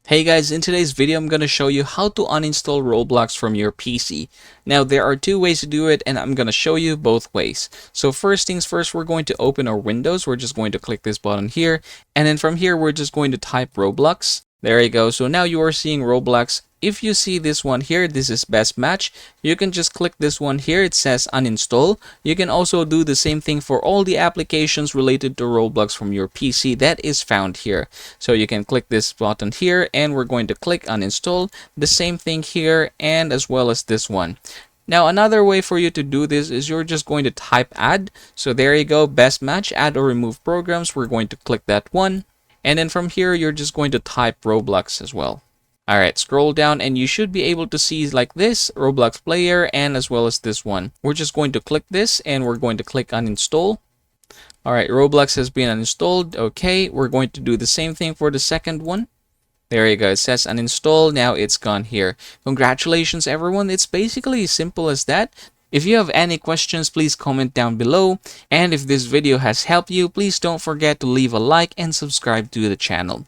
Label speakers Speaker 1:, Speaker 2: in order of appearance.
Speaker 1: Hey guys, in today's video I'm going to show you how to uninstall Roblox from your PC. Now there are two ways to do it and I'm going to show you both ways. So first things first, we're going to open our Windows. We're just going to click this button here, and then from here we're just going to type Roblox. There you go. So now you are seeing Roblox. If you see this one here, this is best match. You can just click this one here. It says uninstall. You can also do the same thing for all the applications related to Roblox from your PC that is found here. So you can click this button here and we're going to click uninstall. The same thing here and as well as this one. Now another way for you to do this is you're just going to type add. So there you go, best match, add or remove programs. We're going to click that one. And then from here, you're just going to type Roblox as well. All right, scroll down and you should be able to see like this, Roblox player, and as well as this one. We're just going to click this and we're going to click uninstall. All right, Roblox has been uninstalled. Okay, we're going to do the same thing for the second one. There you go, it says uninstall. Now it's gone here. Congratulations everyone, it's basically as simple as that. If you have any questions, please comment down below. And if this video has helped you, please don't forget to leave a like and subscribe to the channel.